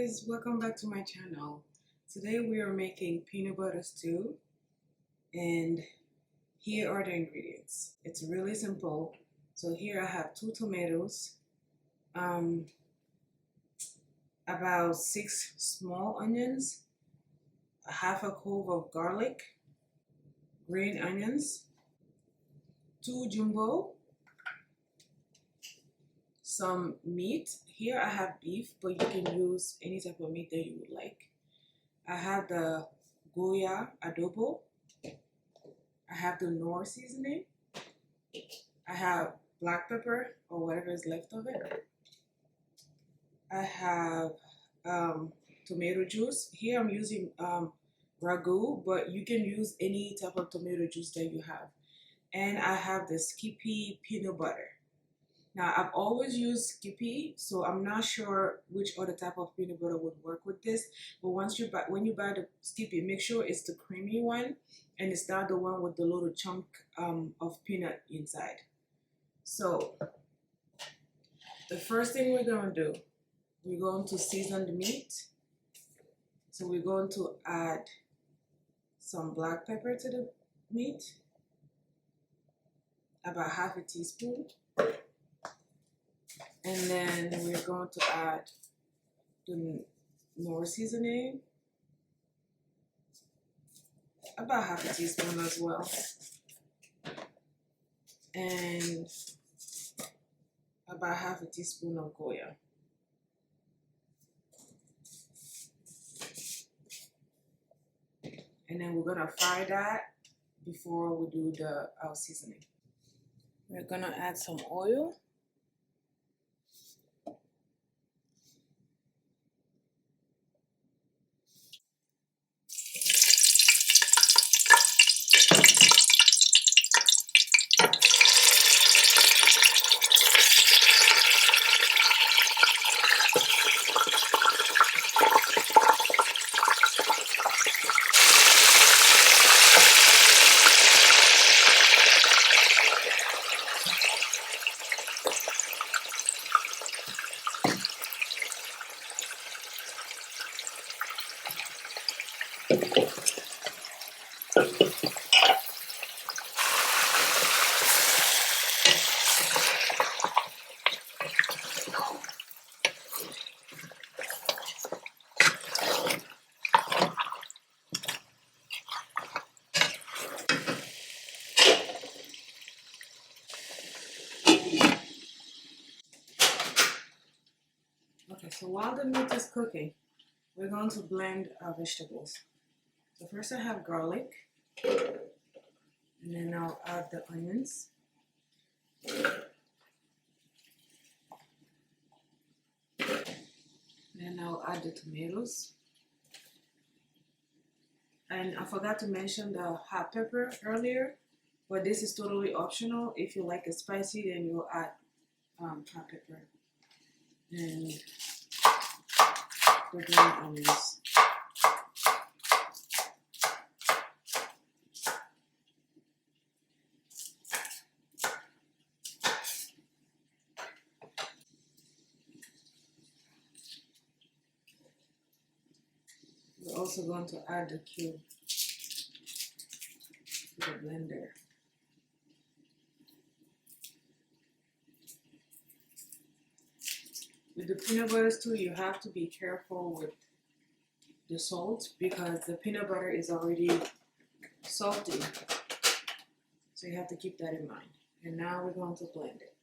guys, welcome back to my channel. Today we are making peanut butter stew and here are the ingredients. It's really simple. So here I have 2 tomatoes, about 6 small onions, a half a clove of garlic, green onions, 2 jumbo, some meat. Here I have beef, but you can use any type of meat that you would like. I have the Goya adobo. I have the Knorr seasoning. I have black pepper or whatever is left of it. I have tomato juice. Here I'm using ragu, but you can use any type of tomato juice that you have. And I have the Skippy peanut butter. Now, I've always used Skippy, so I'm not sure which other type of peanut butter would work with this. But when you buy the Skippy, make sure it's the creamy one and it's not the one with the little chunk of peanut inside. So, the first thing we're going to do, we're going to season the meat. So, we're going to add some black pepper to the meat, about half a teaspoon. And then we're going to add the Knorr seasoning, about half a teaspoon as well. And about half a teaspoon of Goya. And then we're gonna fry that before we do our seasoning. We're gonna add some oil. Okay, so while the meat is cooking, we're going to blend our vegetables. So first I have garlic, and then I'll add the onions. Then I'll add the tomatoes. And I forgot to mention the hot pepper earlier, but this is totally optional. If you like it spicy, then you'll add hot pepper. And the green onions. We're also going to add the cube to the blender. With the peanut butter stew, you have to be careful with the salt because the peanut butter is already salty. So you have to keep that in mind. And now we're going to blend it.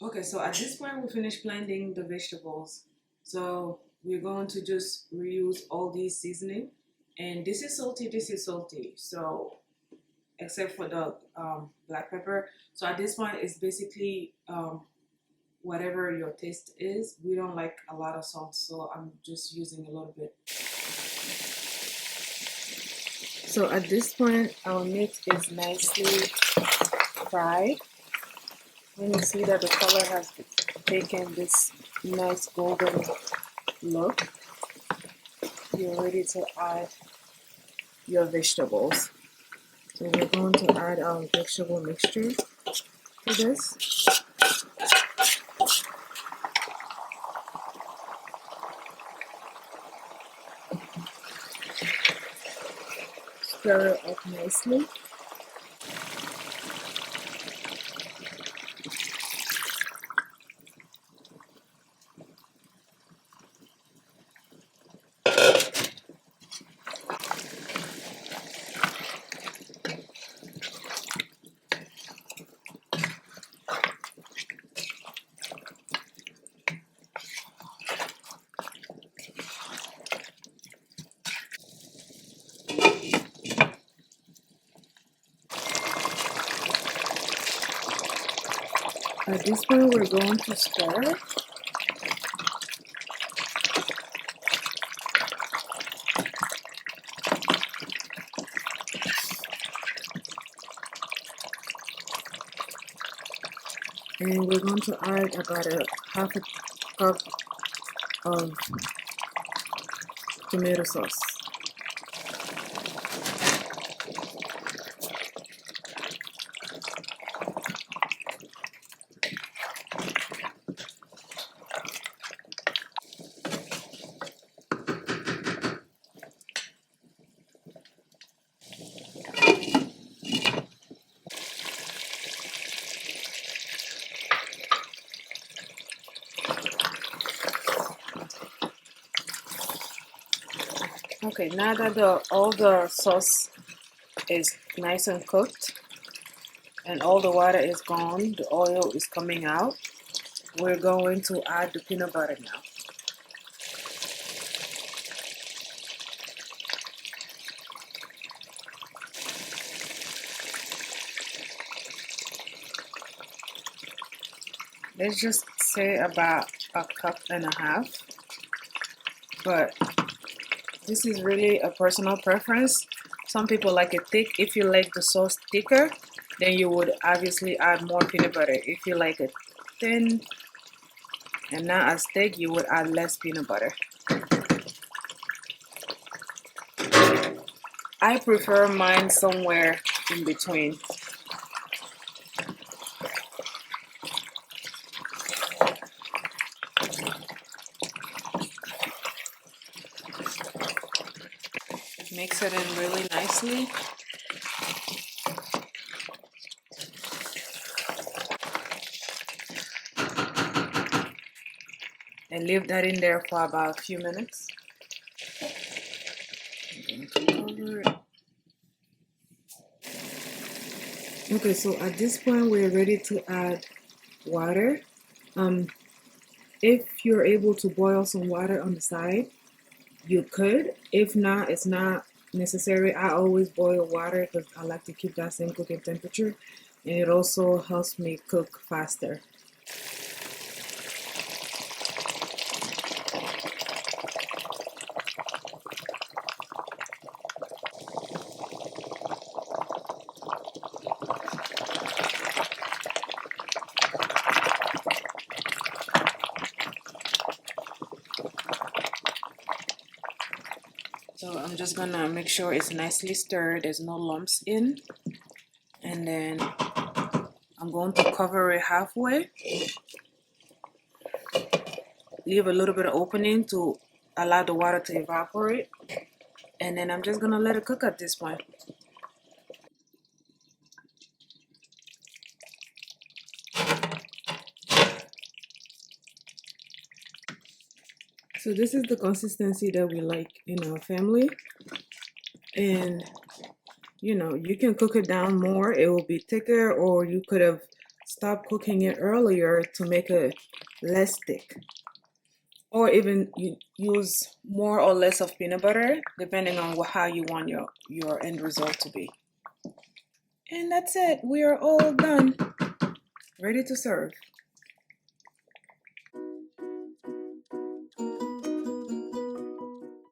Okay, so at this point we finished blending the vegetables. So we're going to just reuse all these seasoning. And this is salty, so except for the black pepper. So at this point, it's basically whatever your taste is. We don't like a lot of salt, so I'm just using a little bit. So at this point, our meat is nicely fried. When you see that the color has taken this nice golden look, you're ready to add your vegetables. So we're going to add our vegetable mixture to this. Stir it up nicely. At this point, we're going to stir. And we're going to add about a half a cup of tomato sauce. Okay, now that all the sauce is nice and cooked and all the water is gone, the oil is coming out, we're going to add the peanut butter now. Let's just say about a cup and a half, but this is really a personal preference. Some people like it thick. If you like the sauce thicker, then you would obviously add more peanut butter. If you like it thin and not as thick, you would add less peanut butter. I prefer mine somewhere in between. Mix it in really nicely. And leave that in there for about a few minutes. Okay, so at this point we're ready to add water. If you're able to boil some water on the side, you could. If not, it's not necessary. I always boil water because I like to keep that same cooking temperature, and it also helps me cook faster. So I'm just gonna make sure it's nicely stirred, there's no lumps in, and then I'm going to cover it halfway, leave a little bit of opening to allow the water to evaporate, and then I'm just gonna let it cook at this point. So this is the consistency that we like in our family, and you know, you can cook it down more, it will be thicker, or you could have stopped cooking it earlier to make it less thick, or even you use more or less of peanut butter depending on how you want your end result to be. And that's it. We are all done. Ready to serve.